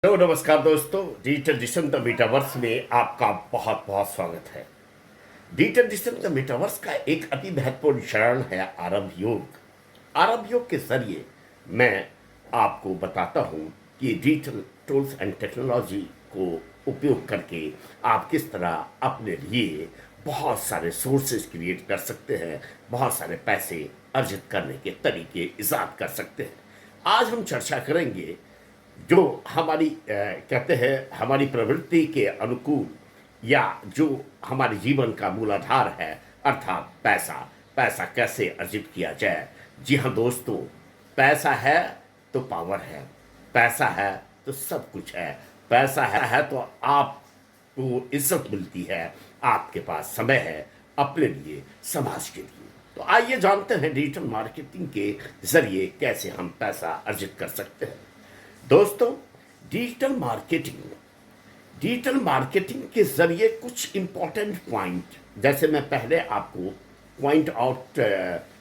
Hello नमस्कार दोस्तों, digital digital the metaverse में आपका बहुत बहुत स्वागत है। डिजिटल डिजिटल द मेटावर्स का एक अति महत्वपूर्ण चरण है आरंभ योग। आरंभ योग के जरिए मैं आपको बताता हूं कि डिजिटल टूल्स एंड टेक्नोलॉजी को उपयोग करके आप किस तरह अपने लिए बहुत सारे सोर्सेज क्रिएट कर सकते हैं, बहुत सारे पैसे अर्जित करने के तरीके ईजाद कर सकते हैं। आज हम चर्चा करेंगे जो हमारी कहते हैं हमारी प्रवृत्ति के अनुकूल, या जो हमारे जीवन का मूलाधार है, अर्थात पैसा। पैसा कैसे अर्जित किया जाए। जी हाँ दोस्तों, पैसा है तो पावर है, पैसा है तो सब कुछ है। पैसा है तो आपको इज्जत मिलती है, आपके पास समय है अपने लिए, समाज के लिए। तो आइए जानते हैं डिजिटल मार्केटिंग के जरिए कैसे हम पैसा अर्जित कर सकते हैं। दोस्तों, डिजिटल मार्केटिंग के जरिए कुछ इंपॉर्टेंट पॉइंट, जैसे मैं पहले आपको पॉइंट आउट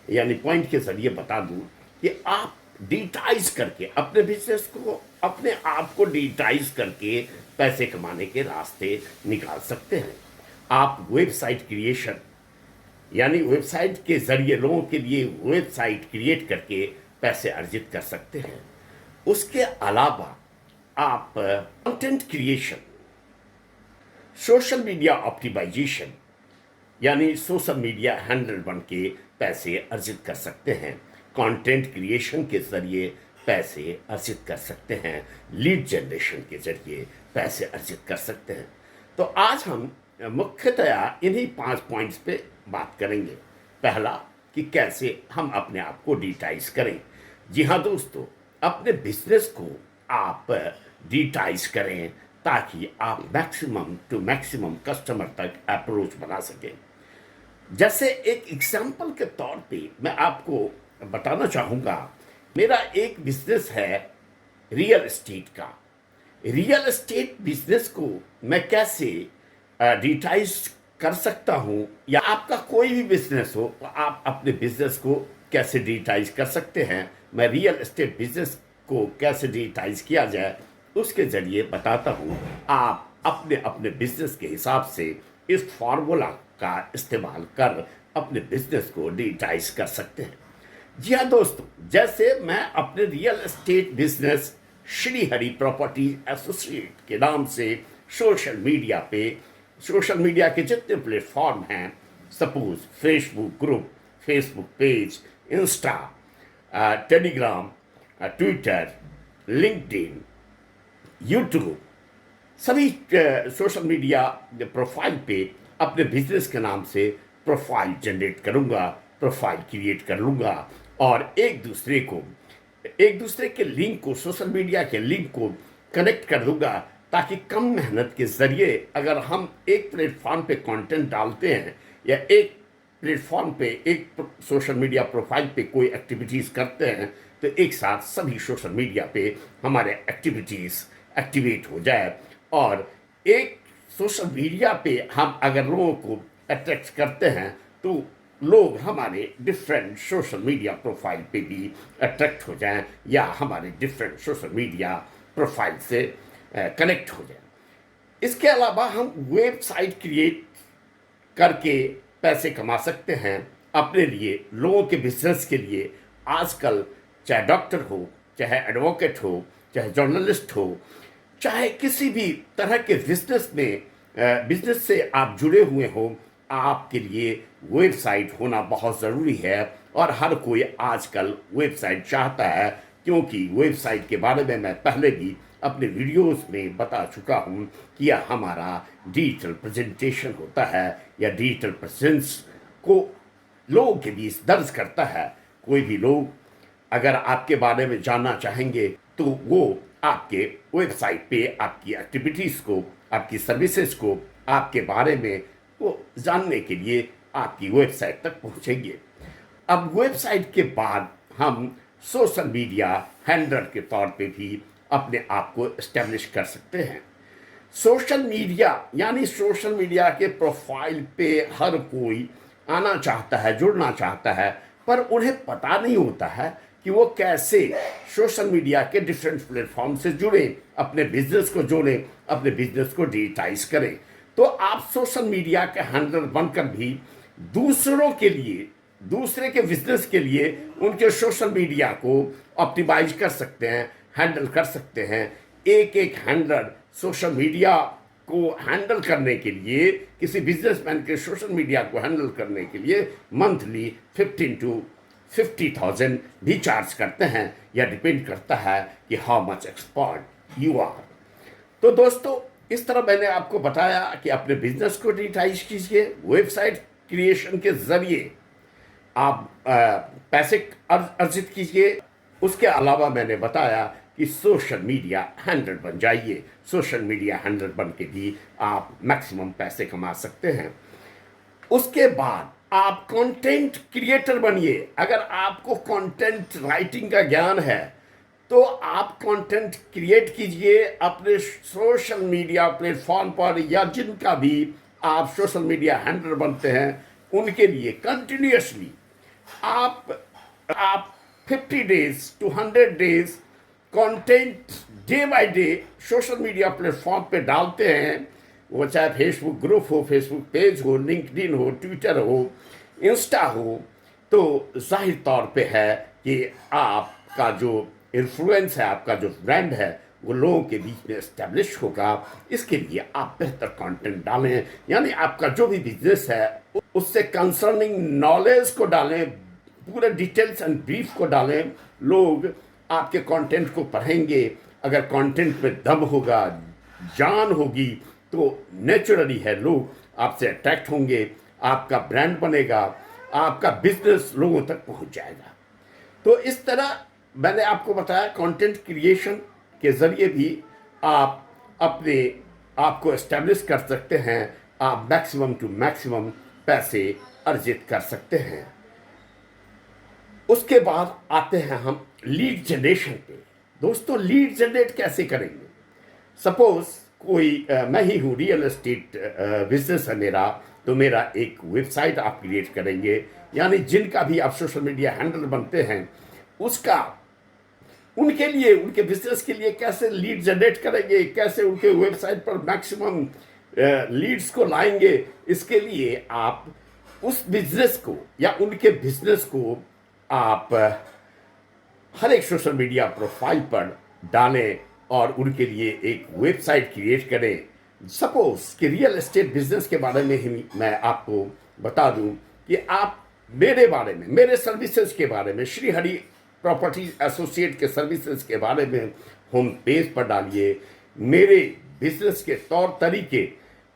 यानी पॉइंट के जरिए बता दूं कि आप डिजिटाइज करके अपने बिजनेस को, अपने आप को डिजिटाइज करके पैसे कमाने के रास्ते निकाल सकते हैं। आप वेबसाइट क्रिएशन यानी वेबसाइट के जरिए लोगों के लिए वेबसाइट क्रिएट करके पैसे अर्जित कर सकते हैं। उसके अलावा आप content creation, social media optimization यानी सोशल मीडिया हैंडल बन के पैसे अर्जित कर सकते हैं। कंटेंट क्रिएशन के जरिए पैसे अर्जित कर सकते हैं। लीड जनरेशन के जरिए पैसे अर्जित कर सकते हैं। तो आज हम मुख्यतया इन्हीं 5 पॉइंट्स पे बात करेंगे। पहला, कि कैसे हम अपने आप को डिजिटाइज करें। जी हाँ दोस्तों, अपने बिजनेस को आप डिजिटाइज करें ताकि आप मैक्सिमम टू मैक्सिमम कस्टमर तक अप्रोच बना सकें। जैसे एक एग्जांपल के तौर पे मैं आपको बताना चाहूँगा, मेरा एक बिजनेस है रियल एस्टेट का। रियल एस्टेट बिजनेस को मैं कैसे डिजिटाइज कर सकता हूँ, या आपका कोई भी बिजनेस हो तो आप अपने बिजनेस को कैसे डिजिटाइज कर सकते हैं, मैं रियल एस्टेट बिजनेस को कैसे डिजिटाइज किया जाए उसके जरिए बताता हूँ। आप अपने अपने बिजनेस के हिसाब से इस फार्मूला का इस्तेमाल कर अपने बिजनेस को डिजिटाइज कर सकते हैं। जी हाँ दोस्तों, जैसे मैं अपने real estate business Shri Hari property associate के नाम से सोशल मीडिया के जितने प्लेटफॉर्म हैं, suppose Facebook group, Facebook page, Insta, Telegram, Twitter, LinkedIn, YouTube, सभी सोशल मीडिया प्रोफाइल पे अपने बिजनेस के नाम से प्रोफाइल जनरेट करूंगा, प्रोफाइल क्रिएट कर लूंगा, और एक दूसरे के लिंक को, सोशल मीडिया के लिंक को कनेक्ट कर दूंगा, ताकि कम मेहनत के जरिए अगर हम एक प्लेटफॉर्म पे कंटेंट डालते हैं, या एक प्लेटफॉर्म पे एक सोशल मीडिया प्रोफाइल पे कोई एक्टिविटीज़ करते हैं, तो एक साथ सभी सोशल मीडिया पे हमारे एक्टिविटीज़ एक्टिवेट हो जाए। और एक सोशल मीडिया पे हम अगर लोगों को अट्रैक्ट करते हैं तो लोग हमारे डिफरेंट सोशल मीडिया प्रोफाइल पे भी अट्रैक्ट हो जाएं, या हमारे डिफरेंट सोशल मीडिया प्रोफाइल से कनेक्ट हो जाएं। इसके अलावा हम वेबसाइट क्रिएट करके पैसे कमा सकते हैं अपने लिए, लोगों के बिजनेस के लिए। आजकल चाहे डॉक्टर हो, चाहे एडवोकेट हो, चाहे जर्नलिस्ट हो, चाहे किसी भी तरह के बिजनेस से आप जुड़े हुए हो, आपके लिए वेबसाइट होना बहुत ज़रूरी है। और हर कोई आजकल वेबसाइट चाहता है, क्योंकि वेबसाइट के बारे में मैं पहले भी अपने वीडियोस में बता चुका हूँ कि यह हमारा डिजिटल प्रेजेंटेशन होता है, या डिजिटल प्रेजेंस को लोगों के बीच दर्ज करता है। कोई भी लोग अगर आपके बारे में जानना चाहेंगे तो वो आपके वेबसाइट पे आपकी एक्टिविटीज़ को, आपकी सर्विसेज को, आपके बारे में वो जानने के लिए आपकी वेबसाइट तक पहुँचेंगे। अब वेबसाइट के बाद हम सोशल मीडिया हैंडलर के तौर पे भी अपने आप को एस्टेब्लिश कर सकते हैं। सोशल मीडिया के प्रोफाइल पे हर कोई आना चाहता है, जुड़ना चाहता है, पर उन्हें पता नहीं होता है कि वो कैसे सोशल मीडिया के डिफरेंट प्लेटफॉर्म से जुड़े, अपने बिजनेस को जोड़ें, अपने बिजनेस को डिजिटाइज करें। तो आप सोशल मीडिया के हैंडलर बनकर भी दूसरों के लिए, दूसरे के बिजनेस के लिए उनके सोशल मीडिया को ऑप्टिमाइज कर सकते हैं, हैंडल कर सकते हैं। एक एक हैंडलर सोशल मीडिया को हैंडल करने के लिए, किसी बिजनेसमैन के सोशल मीडिया को हैंडल करने के लिए मंथली 15 to 50,000 भी चार्ज करते हैं। या डिपेंड करता है कि how much expert you are. तो दोस्तों, इस तरह मैंने आपको बताया कि अपने बिजनेस को डिजिटाइज कीजिए, वेबसाइट क्रिएशन के जरिए आप पैसे अर्जित कीजिए। उसके अलावा मैंने बताया कि सोशल मीडिया हैंडलर बन जाइए। सोशल मीडिया हैंडलर बन के भी आप मैक्सिमम पैसे कमा सकते हैं। उसके बाद आप कंटेंट क्रिएटर बनिए। अगर आपको कंटेंट राइटिंग का ज्ञान है तो आप कंटेंट क्रिएट कीजिए अपने सोशल मीडिया प्लेटफॉर्म पर, या जिनका भी आप सोशल मीडिया हैंडलर बनते हैं उनके लिए कंटिन्यूअसली आप 50 days to 100 days content day by day social media platform पे डालते हैं। वो चाहे फेसबुक ग्रुप हो, फेसबुक पेज हो, लिंक्डइन हो, ट्विटर हो, इंस्टा हो, तो जाहिर तौर पे है कि आपका जो इन्फ्लुएंस है, आपका जो ब्रांड है, वो लोगों के बीच में एस्टेब्लिश होगा। इसके लिए आप बेहतर कंटेंट डालें, यानी आपका जो भी बिजनेस है उससे कंसर्निंग नॉलेज को डालें, पूरे डिटेल्स एंड ब्रीफ को डालें। लोग आपके कंटेंट को पढ़ेंगे। अगर कंटेंट में दम होगा, जान होगी, तो नेचुरली है लोग आपसे अट्रैक्ट होंगे, आपका ब्रांड बनेगा, आपका बिजनेस लोगों तक पहुंच जाएगा। तो इस तरह मैंने आपको बताया कंटेंट क्रिएशन के जरिए भी आप अपने आप को एस्टेब्लिश कर सकते हैं। आप मैक्सिमम टू मैक्सिमम पैसे अर्जित कर सकते हैं। उसके बाद आते हैं हम लीड जनरेशन पे। दोस्तों, लीड जनरेट कैसे करेंगे? सपोज कोई मैं ही हूँ, रियल एस्टेट बिजनेस है मेरा, तो मेरा एक वेबसाइट आप क्रिएट करेंगे, यानी जिनका भी आप सोशल मीडिया हैंडल बनते हैं उसका, उनके लिए, उनके बिजनेस के लिए कैसे लीड जनरेट करेंगे, कैसे उनके वेबसाइट पर मैक्सिमम लीड्स को लाएंगे। इसके लिए आप उस बिजनेस को या उनके बिजनेस को आप हर एक सोशल मीडिया प्रोफाइल पर डालें और उनके लिए एक वेबसाइट क्रिएट करें। सपोज कि रियल एस्टेट बिजनेस के बारे में ही मैं आपको बता दूं कि आप मेरे बारे में, मेरे सर्विसेज के बारे में, श्री हरि प्रॉपर्टी एसोसिएट के सर्विसेज के बारे में होम पेज पर डालिए। मेरे बिजनेस के तौर तरीके,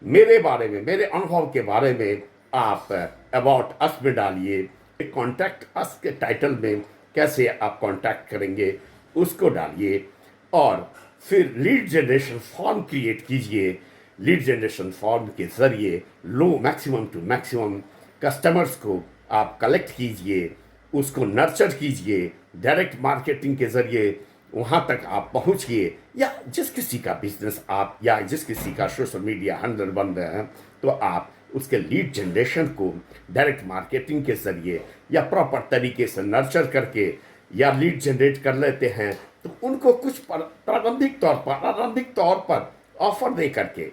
मेरे बारे में, मेरे अनुभव के बारे में आप अबाउट अस में डालिए। कॉन्टैक्ट अस के टाइटल में कैसे आप कॉन्टैक्ट करेंगे उसको डालिए, और फिर लीड जनरेशन फॉर्म क्रिएट कीजिए। लीड जनरेशन फॉर्म के जरिए लो मैक्सिमम टू मैक्सिमम कस्टमर्स को आप कलेक्ट कीजिए, उसको नर्चर कीजिए। डायरेक्ट मार्केटिंग के जरिए वहाँ तक आप पहुँचिए, या जिस किसी का बिजनेस आप, या जिस किसी का सोशल मीडिया हैंडलर बन रहे हैं, तो आप उसके लीड जनरेशन को डायरेक्ट मार्केटिंग के जरिए या प्रॉपर तरीके से नर्चर करके या लीड जनरेट कर लेते हैं, तो उनको कुछ प्रारंभिक तौर पर ऑफर दे करके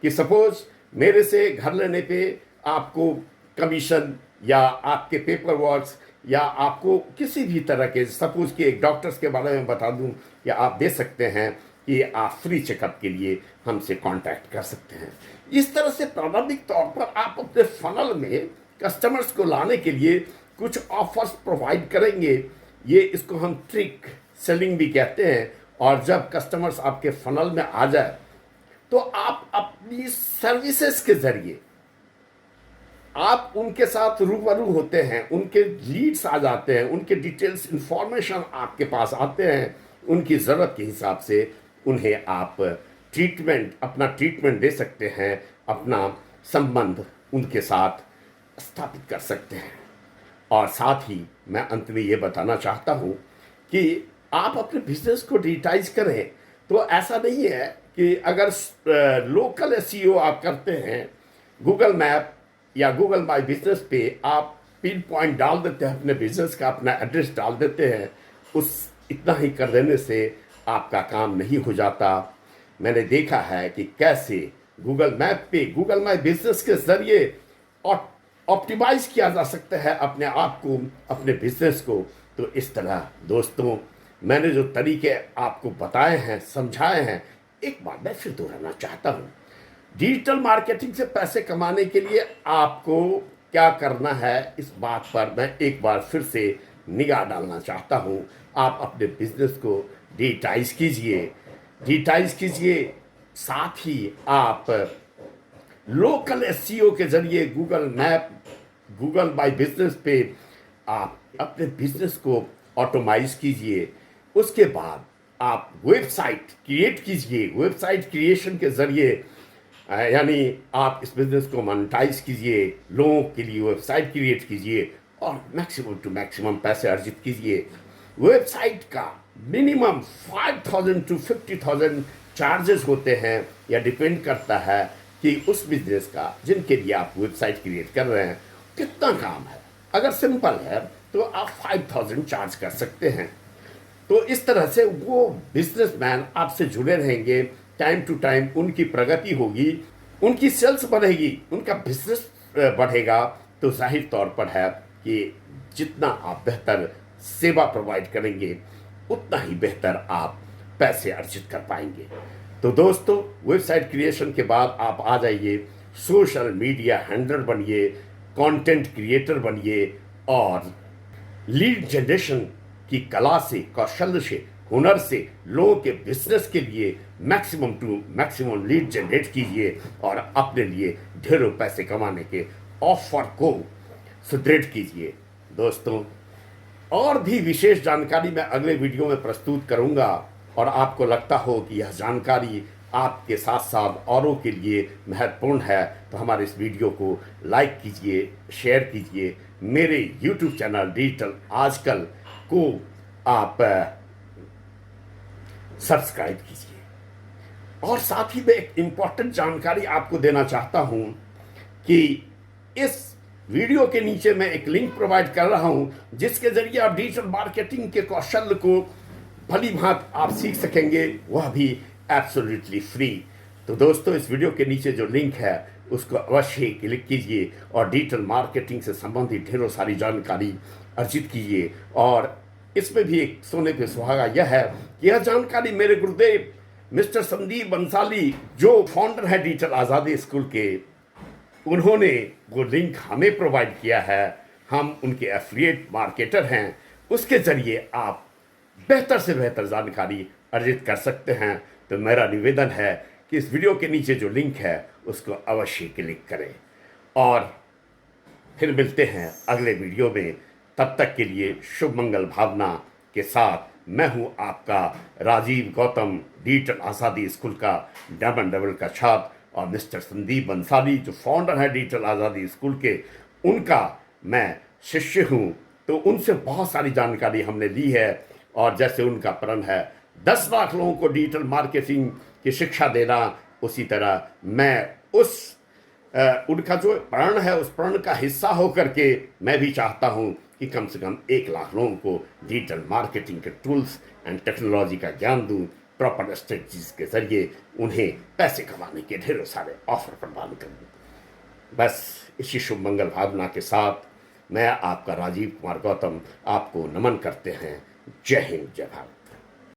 कि सपोज मेरे से घर लेने पे आपको कमीशन या आपके पेपर वर्क्स या आपको किसी भी तरह के, सपोज कि एक डॉक्टर्स के बारे में बता दूं, या आप दे सकते हैं कि आप फ्री चेकअप के लिए हमसे कांटेक्ट कर सकते हैं। इस तरह से प्रारंभिक तौर पर आप अपने फनल में कस्टमर्स को लाने के लिए कुछ ऑफर्स प्रोवाइड करेंगे। ये इसको हम ट्रिक सेलिंग भी कहते हैं। और जब कस्टमर्स आपके फनल में आ जाए तो आप अपनी सर्विसेज के जरिए आप उनके साथ रूबरू होते हैं, उनके लीड्स आ जाते हैं, उनके डिटेल्स इंफॉर्मेशन आपके पास आते हैं। उनकी ज़रूरत के हिसाब से उन्हें आप अपना ट्रीटमेंट दे सकते हैं, अपना संबंध उनके साथ स्थापित कर सकते हैं। और साथ ही मैं अंत में ये बताना चाहता हूँ कि आप अपने बिजनेस को डिजिटाइज करें तो ऐसा नहीं है कि अगर लोकल एसईओ आप करते हैं, गूगल मैप या गूगल माई बिजनेस पे आप पिन पॉइंट डाल देते हैं अपने बिजनेस का, अपना एड्रेस डाल देते हैं, उस इतना ही कर देने से आपका काम नहीं हो जाता। मैंने देखा है कि कैसे गूगल मैप पे गूगल माई बिजनेस के जरिए ऑप्टिमाइज किया जा सकता है अपने आप को, अपने बिजनेस को। तो इस तरह दोस्तों मैंने जो तरीके आपको बताए हैं, समझाए हैं, एक बार मैं फिर दोहराना चाहता हूँ। डिजिटल मार्केटिंग से पैसे कमाने के लिए आपको क्या करना है, इस बात पर मैं एक बार फिर से निगाह डालना चाहता हूँ। आप अपने बिजनेस को डिजिटाइज कीजिए, साथ ही आप लोकल एसईओ के जरिए Google map, Google my business पे आप अपने बिजनेस को ऑटोमाइज कीजिए। उसके बाद आप वेबसाइट क्रिएट कीजिए, वेबसाइट क्रिएशन के जरिए यानी आप इस बिजनेस को मोनेटाइज कीजिए, लोगों के लिए वेबसाइट क्रिएट कीजिए और मैक्सिमम टू मैक्सिमम पैसे अर्जित कीजिए। वेबसाइट का मिनिमम 5,000 to 50,000 चार्जेस होते हैं, या डिपेंड करता है कि उस बिजनेस का जिनके लिए आप वेबसाइट क्रिएट कर रहे हैं कितना काम है। अगर सिंपल है तो आप 5,000 चार्ज कर सकते हैं। तो इस तरह से वो बिजनेसमैन आपसे जुड़े रहेंगे, टाइम टू टाइम उनकी प्रगति होगी, उनकी सेल्स बढ़ेगी, उनका बिजनेस बढ़ेगा। तो जाहिर तौर पर है कि जितना आप बेहतर सेवा प्रोवाइड करेंगे उतना ही बेहतर आप पैसे अर्जित कर पाएंगे। तो दोस्तों वेबसाइट क्रिएशन के बाद आप आ जाइए, सोशल मीडिया हैंडलर बनिए, कंटेंट क्रिएटर बनिए और लीड जनरेशन की कला से, कौशल से, हुनर से लोगों के बिजनेस के लिए maximum to maximum lead generate कीजिए और अपने लिए ढेरों पैसे कमाने के ऑफर को सुदृढ़ कीजिए। दोस्तों और भी विशेष जानकारी मैं अगले वीडियो में प्रस्तुत करूंगा, और आपको लगता हो कि यह जानकारी आपके साथ साथ औरों के लिए महत्वपूर्ण है तो हमारे इस वीडियो को लाइक कीजिए, शेयर कीजिए। मेरे YouTube चैनल डिजिटल आजकल को आप सब्सक्राइब कीजिए। और साथ ही मैं एक इम्पॉर्टेंट जानकारी आपको देना चाहता हूं कि इस वीडियो के नीचे मैं एक लिंक प्रोवाइड कर रहा हूं जिसके जरिए आप डिजिटल मार्केटिंग के कौशल को भली भांति आप सीख सकेंगे, वह भी एब्सोल्युटली फ्री। तो दोस्तों इस वीडियो के नीचे जो लिंक है उसको अवश्य क्लिक कीजिए और डिजिटल मार्केटिंग से संबंधित ढेरों सारी जानकारी अर्जित कीजिए। और इसमें भी एक सोने पे सुहागा यह है कि यह जानकारी मेरे गुरुदेव मिस्टर संदीप बंसाली, जो फाउंडर है डिजिटल आज़ादी स्कूल के, उन्होंने वो लिंक हमें प्रोवाइड किया है। हम उनके एफिलिएट मार्केटर हैं, उसके जरिए आप बेहतर से बेहतर जानकारी अर्जित कर सकते हैं। तो मेरा निवेदन है कि इस वीडियो के नीचे जो लिंक है उसको अवश्य क्लिक करें। और फिर मिलते हैं अगले वीडियो में। तब तक के लिए शुभ मंगल भावना के साथ मैं हूं आपका राजीव गौतम, डिजिटल आज़ादी स्कूल का डायमंड लेवल का छात्र, और मिस्टर संदीप बंसाली जो फाउंडर है डिजिटल आज़ादी स्कूल के, उनका मैं शिष्य हूं। तो उनसे बहुत सारी जानकारी हमने ली है, और जैसे उनका प्रण है 10 लाख लोगों को डिजिटल मार्केटिंग की शिक्षा देना, उसी तरह मैं उनका जो प्रण है उस प्रण का हिस्सा होकर के मैं भी चाहता हूं कि कम से कम 1 लाख लोगों को डिजिटल मार्केटिंग के टूल्स एंड टेक्नोलॉजी का ज्ञान दूं, प्रॉपर स्ट्रेटजीज के जरिए उन्हें पैसे कमाने के ढेरों सारे ऑफर प्रदान करूं। बस इसी शुभ मंगल भावना के साथ मैं आपका राजीव कुमार गौतम आपको नमन करते हैं। जय हिंद, जय भारत।